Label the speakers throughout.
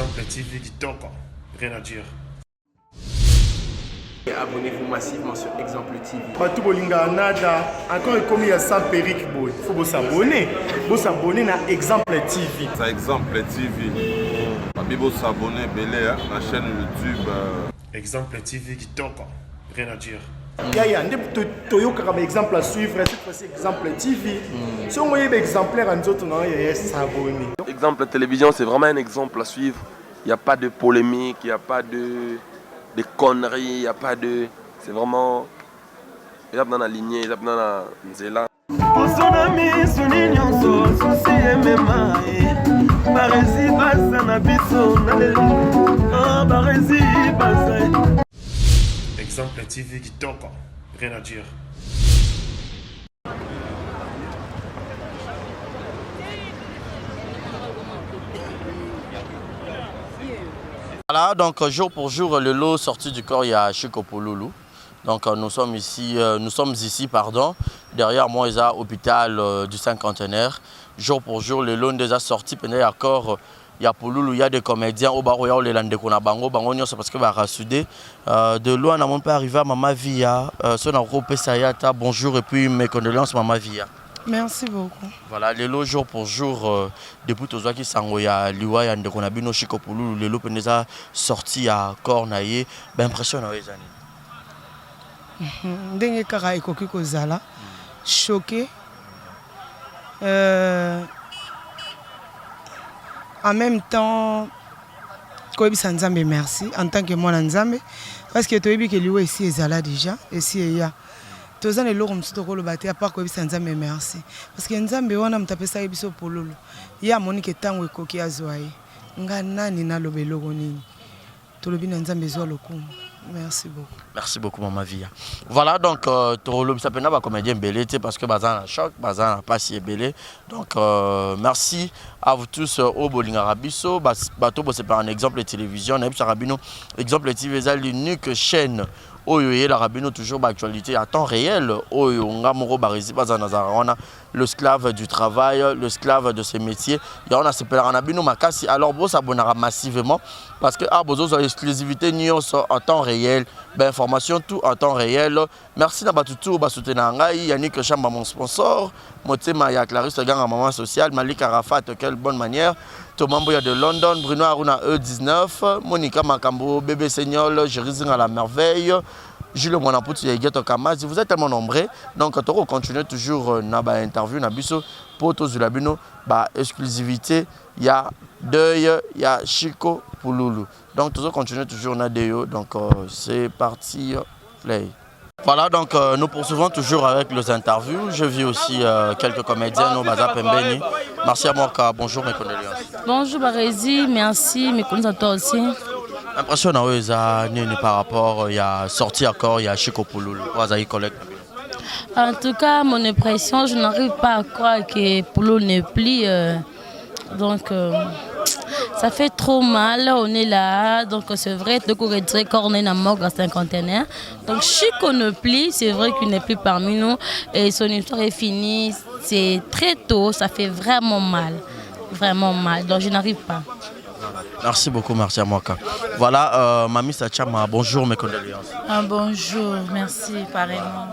Speaker 1: Exemple TV Kitoko, rien à dire.
Speaker 2: Et abonnez-vous massivement sur Exemple TV.
Speaker 3: Batou Bolinga Nada, encore comme il y a 100 périques, il faut vous s'abonner. Vous s'abonner à Exemple TV.
Speaker 4: C'est Exemple TV. Vous s'abonner à la chaîne YouTube.
Speaker 1: Exemple TV Kitoko, rien à dire.
Speaker 3: Il y a un exemple à suivre, cette fois-ci Exemple TV. Si on voit des exemplaires en autres, il y a s'abonner.
Speaker 5: Exemple télévision, c'est vraiment un exemple à suivre. Il n'y a pas de polémique, il n'y a pas de conneries, il n'y a pas de... C'est vraiment... Il y a dans la lignée, il y a dans la nzela.
Speaker 1: Exemple TV Kitoko, rien à dire.
Speaker 6: Voilà, donc jour pour jour, le lot sorti du corps, il y a Chico Pouloulou. Donc nous sommes ici, derrière moi, il y a l'hôpital du Cinquantenaire. Jour pour jour, le lot déjà sorti, pendant il y a encore, il y a Pouloulou, il y a des comédiens, au baro, il y a les Landekona Bango, c'est parce que va rassuder. De loin, on n'a pas arrivé à Mama Via, son groupe Sayata, bonjour et puis mes condoléances Mama Via.
Speaker 7: Merci beaucoup.
Speaker 6: Voilà, les lots jour pour jour, depuis tout ça qui s'envoie Liwa et qu'on a vu nos Chico Pouloulou, les lots déjà sortis à Cornaillé, ben impressionnant les années.
Speaker 7: Ndenge kaka ekoki kozala, choqué. En même temps, koyebisa Nzambe merci en tant que moi Nzambe parce que toyebi que Liwa ici ezala déjà, ici et ya. Tozan le loro msuto kolo bate à part koyebisa Nzambe merci parce que Nzambe wana mutapesa biso pololo. Ya monike tango ekoki azwaye. Nga nani na lobeloko nini. Tolobi na Nzambe zwa lokumu. Merci beaucoup.
Speaker 6: Merci beaucoup, Maman Via. Voilà, donc, ça peut pas comédien belé, parce que Bazan a choc, Bazan n'a pas si belé. Donc, merci à vous tous au Bolinga Rabiso. Bateau, c'est pas un exemple de télévision. Exemple TV, c'est l'unique chaîne. Oyo la rabino toujours d'actualité à temps réel. Oyo ngamoro barizi bazana le esclave du travail, le esclave de ses métiers. Et on a ce pelanabino makasi. Alors vous s'abonnera massivement parce que ah bozo exclusivité news en temps réel, ben information tout en temps réel. Merci na batutu ba soutenir ngai Yannick Chamba mon sponsor, Motema ya Clarisse Ganga maman sociale, Malik Arafat quelle bonne manière. Thomas Mboya de London, Bruno Aruna E19, Monica Makambo, Bébé Seignol, Jérémy à la merveille, Jules Monapouti et Geto Kamazi. Vous êtes tellement nombreux, donc on continue toujours na ba interview na biso pour tous les bino ba exclusivité, il y a Deuil, il y a Chico Pouloulou. Donc toujours continue toujours na Deo, donc c'est parti play. Voilà, donc nous poursuivons toujours avec les interviews. Je vis aussi quelques comédiens, nous, Baza Pembeni. Merci à Morka, bonjour mes condoléances.
Speaker 8: Bonjour Barézi, merci, mes condoléances à toi aussi.
Speaker 6: Impressionnant, par rapport, il y a sorti encore, il y a Chico Pouloulou, collègues.
Speaker 8: En tout cas, mon impression, je n'arrive pas à croire que Pouloulou ne plie. Donc, ça fait trop mal, on est là, donc c'est vrai, donc on est corné dans mort dans Cinquantenaire. Donc Chico ne plie, c'est vrai qu'il n'est plus parmi nous et son histoire est finie, c'est très tôt, ça fait vraiment mal, donc je n'arrive pas.
Speaker 6: Merci beaucoup, merci à moi. Voilà, Mami Sachama, bonjour, mes condoléances.
Speaker 8: Bonjour, merci, pareillement.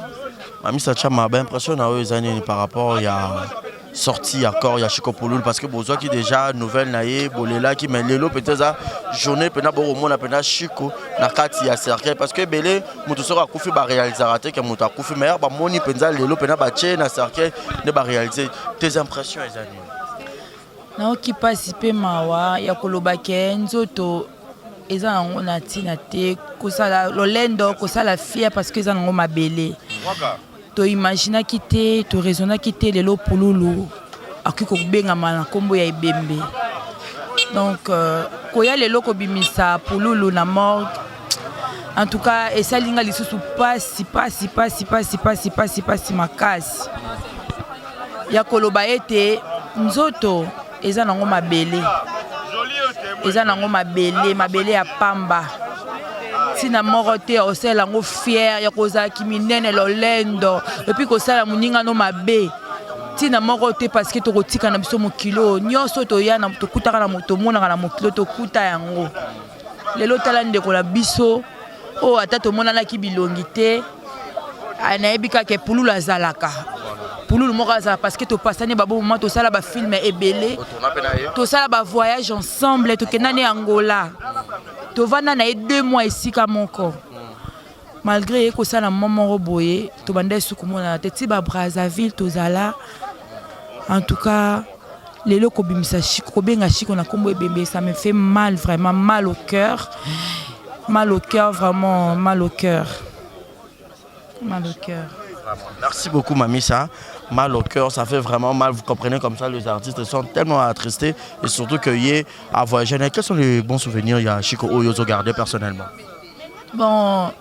Speaker 6: Mami Sachama, bien impressionnant les années par rapport, il y a sorti encore, il y a Chico Pouloulou parce que besoin qui déjà nouvelle naïe, bolela qui met l'élo peut-être ça journée pendant bon moment pendant Chico na kati ya cercle parce que belé mutu sera kufi ba réaliser raté que mutu kufi meilleur ba moni penza l'élo pendant ba tché na cercle ne ba réaliser tes impressions les années.
Speaker 9: Na qui participer mawa ya koloba ke nzoto eza nango na tina te kosala lolendo kosala fier parce que eza nango mabele. To imagina quitter, to raisonna quitter les lots Pouloulou, à qui qu'on benga mal combo ya ibembe. Donc, koya les lots kobimisa Pouloulou na mort. En tout cas, et ça linga lisusu si makasi. Ya koloba ete nzoto eza nango mabele. Eza nango mabele ya pamba. Sina morote osela ngo fier ya koza kiminene lolendo et puis kosala muninga no mabe tina moko te parce que tokotika na biso mokilo nyonso toya na tokutaka na tomonaka na mokilo tokuta yango lelo tala ndeko na biso o ata tomonanaki bilongi te nayebi kaka pululu azalaka pululu moko azalaka parce que topasani babo moment tosala bafilme ebele tosala bavoyage ensemble tokendani Angola tovanda na ye 2 mois esika moko malgré ye kosala mama moko boye tobanda suku mona te ti ba Brazzaville tozala en tout cas lelo kobimisa Chiko kobenga Chiko na kombo ebembe ça me fait mal vraiment mal au cœur vraiment mal au cœur
Speaker 6: Merci beaucoup Mamisa. Mal au cœur, ça fait vraiment mal. Vous comprenez comme ça, les artistes sont tellement attristés et surtout que hier à voyager. Quels sont les bons souvenirs il y a Chiko Oyozo gardé personnellement?
Speaker 9: Bon,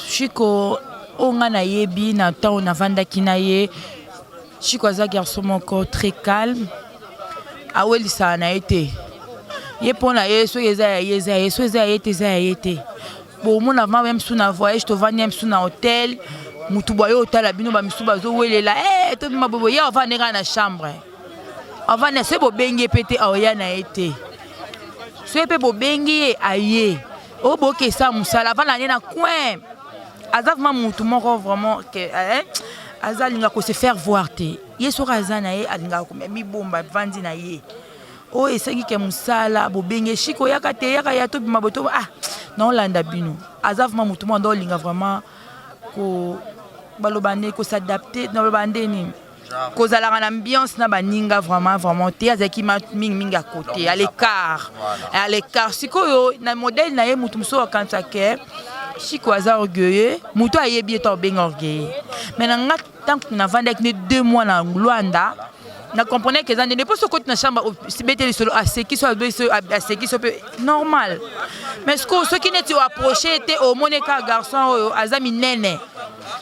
Speaker 9: Chiko onga na yebi na temps na vanda kinaye. Chiko aza garçon moko très calme. Aweli ça na été. Ye pona yeso yeza yete. Bon mon avant même sous na voyage to vandi même sous na hôtel. Mutu boyo otala bino ba misu bazo welela to bima bobo ya va nega na chambre. Avant ne se bo bengi pété aoya na été. Se pe bo bengi aye. O bo ke sa musala va na coin. Azavma mutu moko vraiment que azalinga ko se faire voir te. Yeso razana ye alinga ko mi bomba vandi na ye. O esaki ke musala bo bengi Chiko yaka te yaka ya to bima boto non landa bino. Azavma mutu mo ndo linga vraiment ko balobane ko s'adapter dans le bandeni ko zala na ambiance na baninga vraiment te azaki mingi à côté à l'écart sikoyo na modèle na ye mutu muso akanta ke Chiko aza orgueilleux mutu ayebi to ben orgueilleux mais na tant que na vanda avec 2 mois na Luanda na comprenait que ne pas se côté na chambre si bete solo à ce qui soit normal mais ce qui n'est pas approché était au moneka garçon azami nene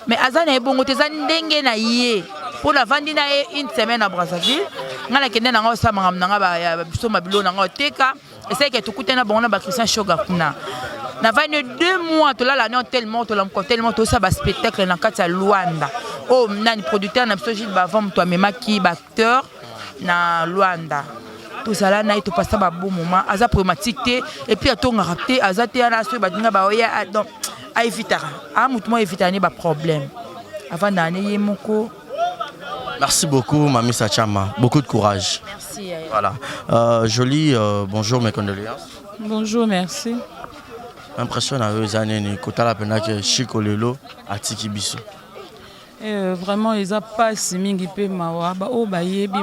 Speaker 9: mais azana ebongo te ndenge na ye pour la vandi na une semaine à Brazzaville ngala kende na ngo sama ngamna ba biso mabilo na ngo teka essaye que tukutena bona ba Christian Shoga kuna na 22 mois to la non tellement to ça ba spectacle na kati Luanda oh nani producteur na biso Gilles Bavam to memaki ba acteur na Luanda tout ça là na to passa ba bon moment aza problématique et puis atonga rapté aza te na so ba dinga ba oya donc a évitera mutu mo évitani ba problème avant d'année yemoko.
Speaker 6: Merci beaucoup Mamisa Chama, beaucoup de courage.
Speaker 9: Merci.
Speaker 6: Voilà. Jolie, bonjour, mes condoléances.
Speaker 10: Bonjour, merci.
Speaker 6: Impression à eux années kota la pena que Chiko lelo atiki biso.
Speaker 10: Vraiment ils a pas mingi pe mawa ba o bayebi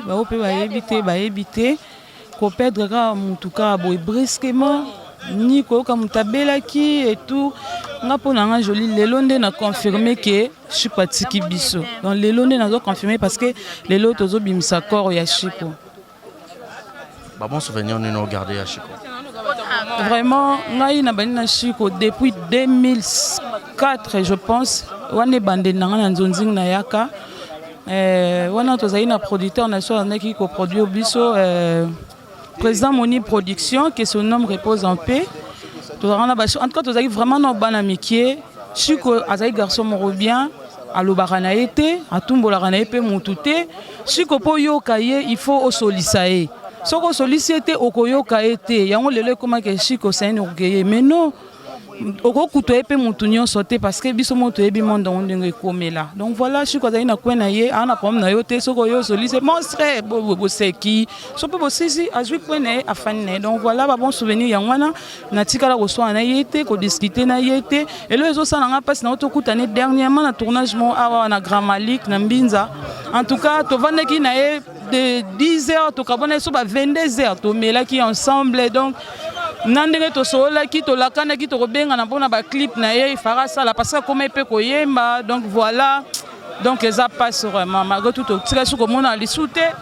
Speaker 10: ba o pe bayebi te ko perdre ka mutu ka boy brusquement ni ko ka mutabela ki et tout nga pona nga Jolie lelo nde na confirmer que Chiko atiki biso. Donc lelo nde na zo confirmer parce que lelo tozo bimisa corps ya Chiko.
Speaker 6: Ba bon souvenir nous nous garder à Chiko.
Speaker 10: Vraiment, ngai na bani na Chiko depuis 2004 je pense. Wane bande nanga na nzonzing na yaka. Wana tozali na producteur national qui coproduit biso président Moni Production que son nom repose en paix. En tout cas tozali vraiment na bana mikie. Chiko azali garçon moko bien. Alobaka na été, atumbolaka na pe mutute. Chiko po yoka ye il faut osolisa ye. Soko sollicité okoyoka été yango lelo comment que Chiko c'est un orgueilleux mais non oko kuto epe mutu nyonso te parce que biso moto ebi monde ndenge komela donc voilà Chiko azali na kwena ye ana problème na yo te soko yo sollicité monstre bo seki so pe bo sisi azwi kwena afane donc voilà ba bon souvenir yango wana na tikala ko so na yete ko discuter na yete et le zo sana nga passe na to kutane dernièrement na tournage mo awa na Grand Malik na Mbinza en tout cas to vandaki na ye de 10h to kabona so ba 22h to melaki ensemble donc nandenge to sola ki to lakana ki to robenga na bona ba clip na ye fara ça la parce que comme pe ko yemba donc voilà donc ça passe vraiment malgré tout tika suko mona li soute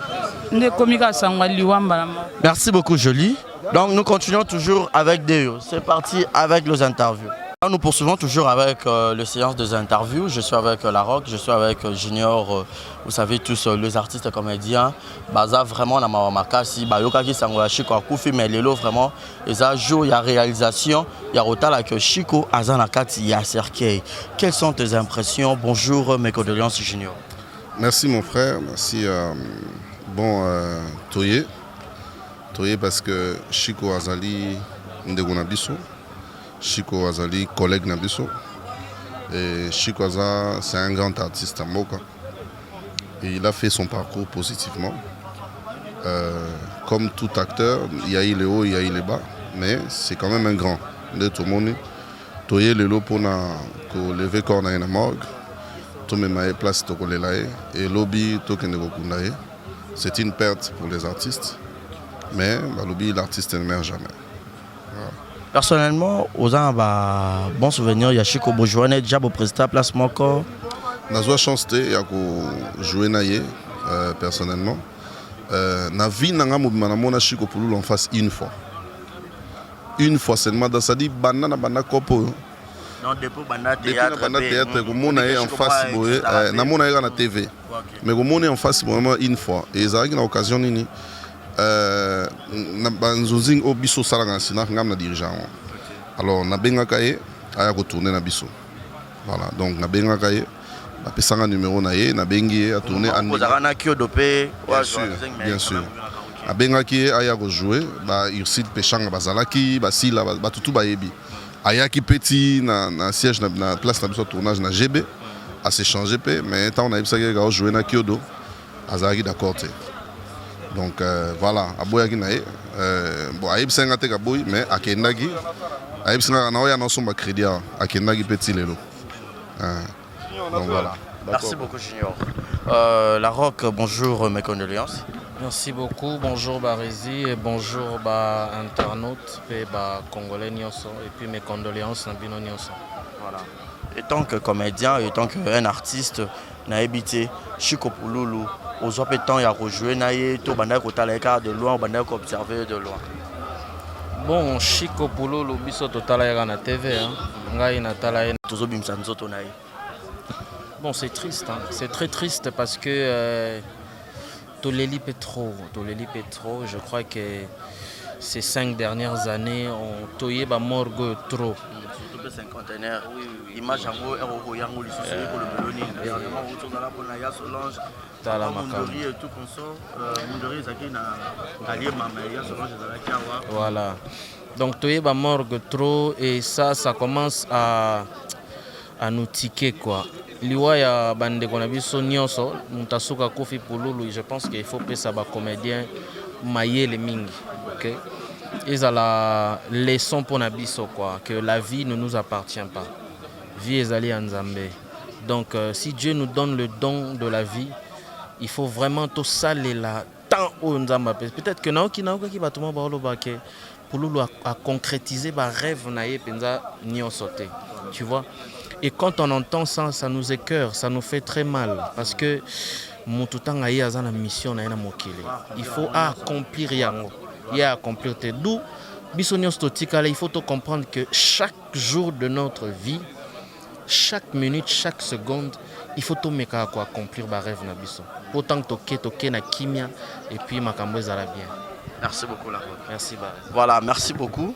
Speaker 10: nde komika sangwa liwamba.
Speaker 6: Merci beaucoup Jolie. Donc nous continuons toujours avec Deo. C'est parti avec les interviews. Nous poursuivons toujours avec le séance des interviews. Je suis avec La Rock, je suis avec Junior, vous savez tous les artistes comédiens. Baza vraiment na mamakasi, bayoka ki sangola Chiko akufi mais lelo vraiment eza jour il y a réalisation, il y a rotala que Chiko azana kati ya cercueil. Quelles sont tes impressions? Bonjour mes condoléances Junior.
Speaker 11: Merci mon frère, merci. Toye parce que Chico Azali ndeko na biso, Chico Azali collègue na biso. Et Chico Aza, c'est un grand artiste à Moka. Et il a fait son parcours positivement. Comme tout acteur, il y a eu les hauts, il y a eu les bas, mais c'est quand même un grand. De tout le monde, Toye le pour lever corps dans la morgue, tout le monde place pour les laïcs et lobby tout le monde. C'est une perte pour les artistes, mais lobby l'artiste ne meurt jamais. Voilà.
Speaker 6: Personnellement, aux un bon souvenir, il y a Chico Bourgeois, déjà pour prester place mon corps.
Speaker 11: J'ai eu chance de jouer naïe personnellement. Na vie nanga mobimana mona Chico Pouloulou en face une fois. Une fois seulement dans ça dit banana kopo.
Speaker 6: Non depuis banda théâtre
Speaker 11: ko mona en face boye na mona na TV. Mais ko mona en face vraiment une fois et ça a une occasion nini na banzozing obiso salanga sina ngam na dirigeant. Alors na benga kaye aya ko tourner na biso. Voilà, donc na benga kaye un numéro na bengi a tourné en bien sûr a benga ki aya ko jouer ba Ursid Pechanga bazalaki ba sila ba tutu ba yebi aya ki petit na siège na place na biso tournage na GB a s'échanger pe mais tant on a bisa ki ga jouer na Kyodo azaki d'accord té donc voilà aboya ki nae bon ayib senga te ka boy mais akendaki ayib senga na oya na somba crédit akendaki petit lelo. Donc voilà.
Speaker 6: Merci beaucoup Junior. La Rock, bonjour, mes condoléances.
Speaker 12: Merci beaucoup, bonjour Barési et bonjour internautes et Congolais Nyonso et puis mes condoléances Nabino Nyonso.
Speaker 6: Voilà. Et tant que comédien et tant qu'un artiste, n'a habité Chico Pouloulou, aux autres temps il y a rejoué naïe, tout bandai kotaleka de loin, bandai observer de loin.
Speaker 12: Bon, Chico Pouloulou biso totaleka na TV hein. Ngai na talaye
Speaker 6: tozo bimsa nzoto naïe.
Speaker 12: Bon, c'est triste, hein. C'est très triste parce que Toleli Petro, je crois que ces 5 dernières années ont toyé ba morgue trop.
Speaker 6: Surtout le cinquantenaire, image en haut, yango lissu pour le meloni. Dernièrement, autour de la Bonaya Solange, Mondori et tout consort. Mondori Zaki na allié Mamaya Solange de la Kiawa.
Speaker 12: Voilà. Donc toyé ba morgue trop et ça commence à nous tiquer quoi. Liwaya bande qu'on a vu son nyonso, Moutasuka Kofi Pouloulou, je pense qu'il faut que ça va comédien mailler les ming. OK? Ils ont la leçon pour Nabiso quoi, que la vie ne nous appartient pas. Vie est allée en Zambé. Donc si Dieu nous donne le don de la vie, il faut vraiment tout saler là tant au Nzamba. Peut-être que Naoki va tout le monde Pouloulou a concrétisé ba rêve naie penza nyonsote. Tu vois? Et quand on entend ça, ça nous écœure, ça nous fait très mal. Parce que il faut accomplir yango. Il y a accomplir tes d'où il faut comprendre que chaque jour de notre vie, chaque minute, chaque seconde, il faut tout mettre à accomplir ba rêve na biso. Autant toke na kimia et puis makambo ezala bien.
Speaker 6: Merci beaucoup la.
Speaker 12: Merci ba.
Speaker 6: Voilà, merci beaucoup.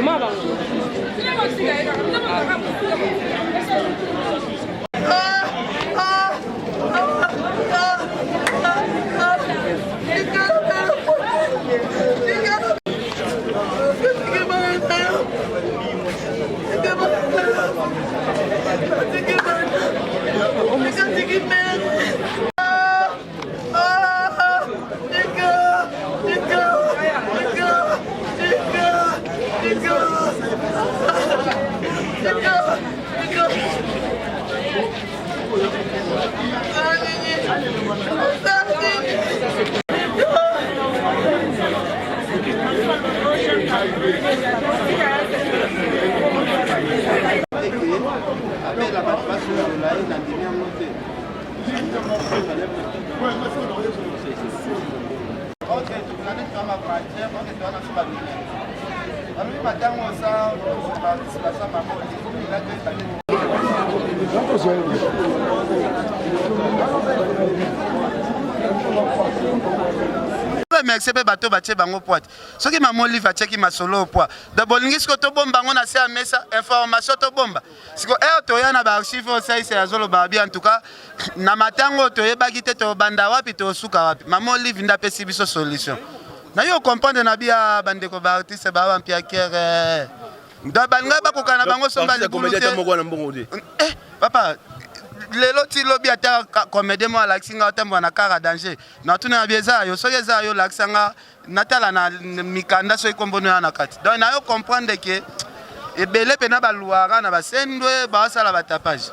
Speaker 13: Mama, merci pe bato batie bango poate soki mama Olive atiaki masolo poa de bolingi siko tobomba bango na se ya mesa information tobomba siko toya na baarchive osaise azoloba bien en tout cas na matango toyebaki te tobanda wapi tosuka wapi mama Olive nde apesi biso solution na yo comprendre na bia bandeko baartiste baa bampiakere da balingai bakokana bango somba libulu te papa lelo ti lobi ata comédien mo alaxi nga otembo na kara danger na tuna ya bieza yo soki eza yo laxi nga natala na mikanda so ikombono ya na kati donc na yo comprendre que ebele pena baluara na basendwe basala batapage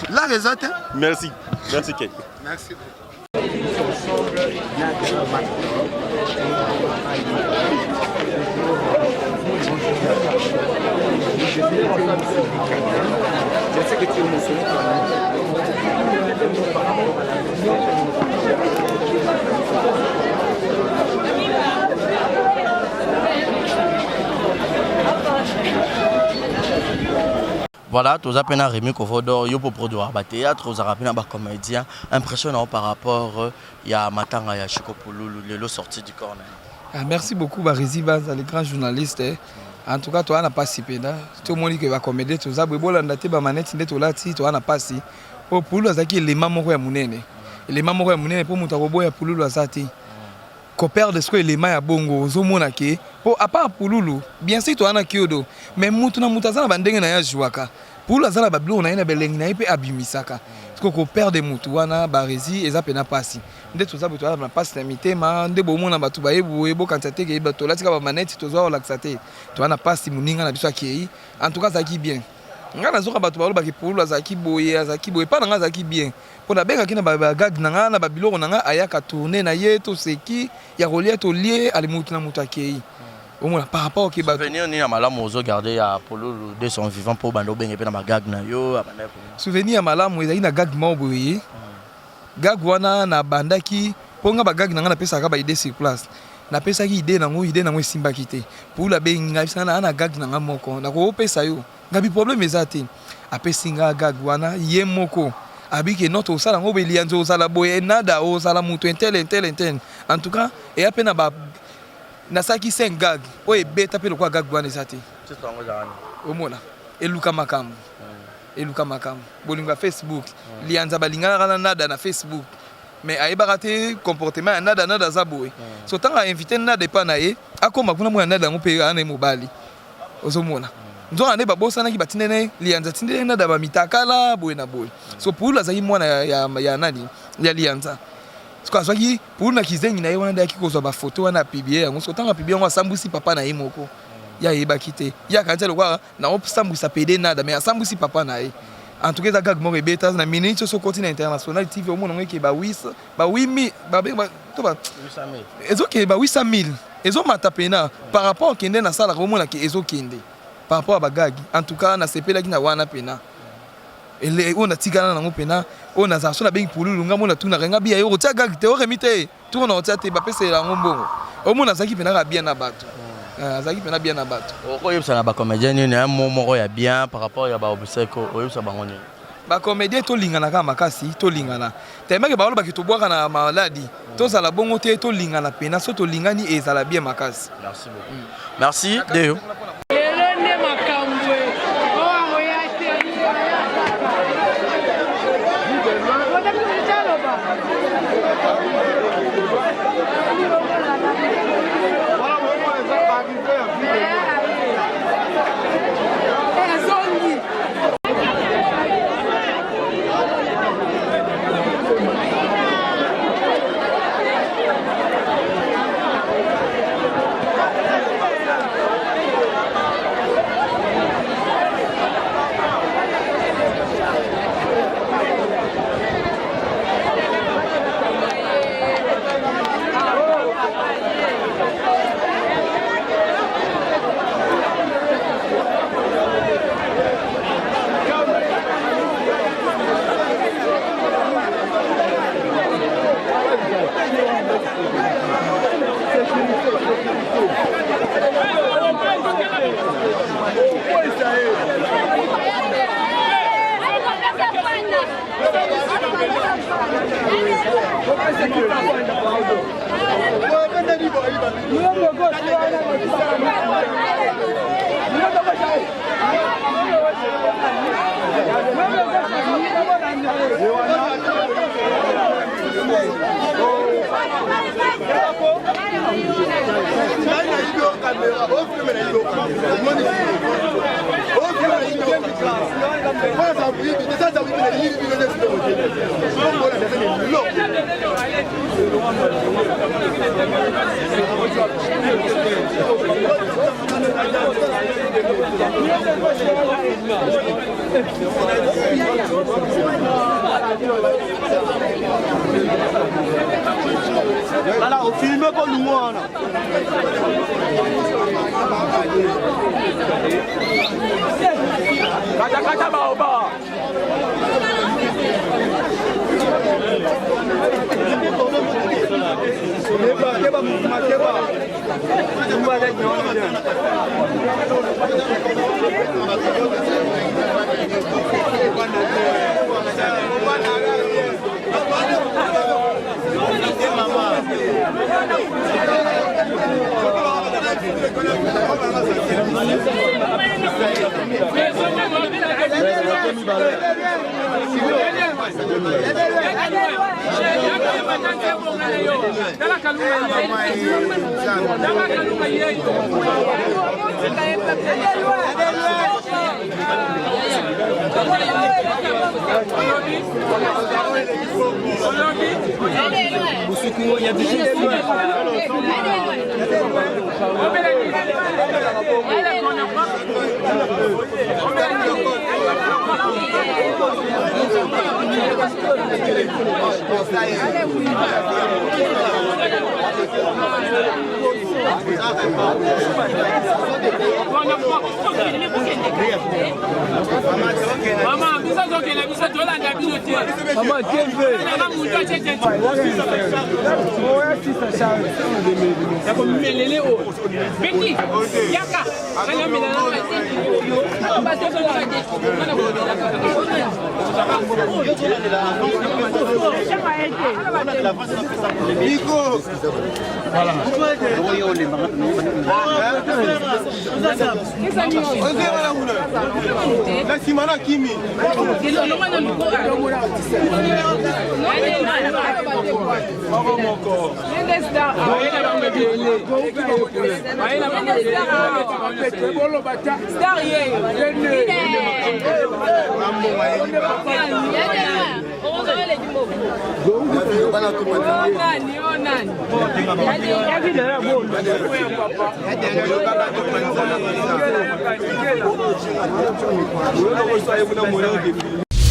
Speaker 13: la raison te
Speaker 14: merci Kate
Speaker 13: merci
Speaker 2: Je sais que tu es émotionné par rapport à la
Speaker 6: Voilà, tous appels à Rémi Kovodor, yo pour produire un théâtre, tous appels à comédien, impressionnant par rapport à Matanga et à Chico Pouloulou, le sorti du corner.
Speaker 15: Merci beaucoup, Barizi Baz, les grands journalistes. En tout cas, toi, on n'a pas si pédé. Tout le monde qui va comédie, tout ça, mais bon, on a été manette, toi, on n'a pas si. Pour Pouloulou, c'est qui les mamans qui ont monéné. Les mamans qui ont monéné pour Moutarobo et Pouloulou, azati. Copère de ce que les mains à Bongo, Zomonake. Pour à part Pouloulou, bien sûr, toi, on a Kyodo. Mais Moutuna Moutazana, Bandeng, na Jouaka. Pouloulou, azala bablo, on a une belle ligne, et Abimisaka. Parce que copère de Moutouana, Barizi, et Zapena Passi. Dès tout ça, tu as la passe limité, mais des beaux mots dans Batouba, et beau quantité qui est bateau. Là, tu as la manette, tu as la laxaté. Tu as la passe, Mouninga, la biso qui en tout cas, ça qui bien. Ngana zoka Batouba, qui pour la Zaki Boye, pas dans Zaki bien. Pour la benga qui n'a pas gag, n'a pas bilo, n'a ayaka tourné, n'a yé, tout ce qui, y a relié, tout lié à l'imoutna Moutakei. Au moins, par rapport au Québec.
Speaker 6: Souvenir ni à Malam, aux garder à Polo de son vivant pour Bando Ben et Penama Gag na yo.
Speaker 15: Souvenir à Malam, où il y a une gag mobile. Gag wana na bandaki, ponga ba gag na pesa ka ba idée sur place. Na pesa ki idée na ngo simba kité. Pour la benga bisana na gag na moko. Na ko pesa yo. Ngabi problème ezate. Apesinga gag wana ye moko. Abiki notre osala ngo belianzo osala boye nada osala mutu intel. En tout cas, et apena ba nasaki 5 gag oye beta pe lokwa gag wana ezate omona eluka makambo bolinga Facebook lianza balingana nada na Facebook mais ayebaka te comportement ya nada za boye so tanga invité nada epa na ye akoma kuna mwana nada ngo pe ana mobali ozomona nzo ane babosanaki batindene lianza tindene nada bamitakala boye na boye so pula zaki mwana ya nani ya lianza Parce que pour na kizengi na yewana ndaki kozwa ba photo wana publier yango so tanga publier ngo sambusi papa na ye moko ya yeba kite ya kanza lokwa na op sambusa pede nada mais sambusi papa na ye en tout cas gag mo rebeta na minute so continent international TV au monde ngeki ba 8 to ba ezoke ba 800,000 ezo matapena par rapport kende na sala ko mona ke ezo kende par rapport à bagagi en tout cas na sepela ki na wana pena ele on a tigana na ngopena on a ça na bengi Pouloulou ngamo na tuna renga bia yo tia gag te o remite tu on tia te ba pese la ngombo o mona zaki pena ka bien na bato zaki pena bien na bato
Speaker 6: o yebsa na ba comédien ni na momo ya bien par rapport ya ba obseko o yebsa bango ni
Speaker 15: ba comédien to lingana ka makasi to lingana tellement que ba lo ba ki to boaka na maladi to sala bongo te to lingana pena so to lingani ezala bien makasi
Speaker 6: merci beaucoup merci Deo
Speaker 3: Voilà, au film pour nous. Kata baoba.
Speaker 14: Maman, bisa zoke na bisa dola na biso te. Maman, kembe. Na mundu achete. Ya ko melele o. Beki. Yaka. Kana melele na te. Ba te ko na te. Mana ko na. Nico. Voilà.
Speaker 3: La Simana Kimi.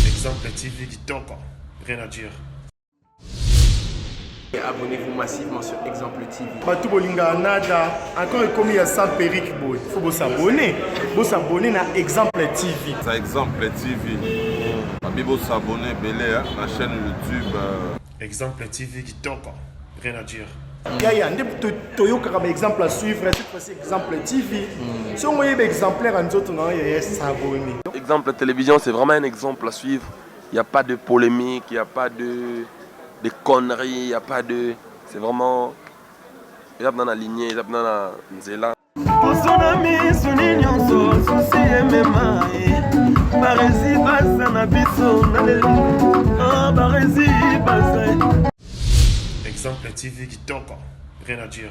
Speaker 1: Exemple TV Kitoko, rien à dire.
Speaker 2: Abonnez-vous massivement sur Exemple TV.
Speaker 3: Batou bolinga nada, encore commis à 100 périques boy. Faut vous s'abonner. Vous s'abonner à Exemple TV.
Speaker 4: C'est Exemple TV. Vous s'abonner belé à la chaîne YouTube.
Speaker 1: Exemple TV Kitoko, rien à dire.
Speaker 3: Yaya, toyoka comme exemple à suivre, cette fois-ci Exemple TV. Si on voyait exemplaire en autres, non, il y a s'abonner.
Speaker 5: Exemple télévision, c'est vraiment un exemple à suivre. Il n'y a pas de polémique, il n'y a pas de conneries, il n'y a pas de... C'est vraiment... Il y a dans la lignée, il y a dans la nzela.
Speaker 1: Exemple TV Kitoko, rien à dire.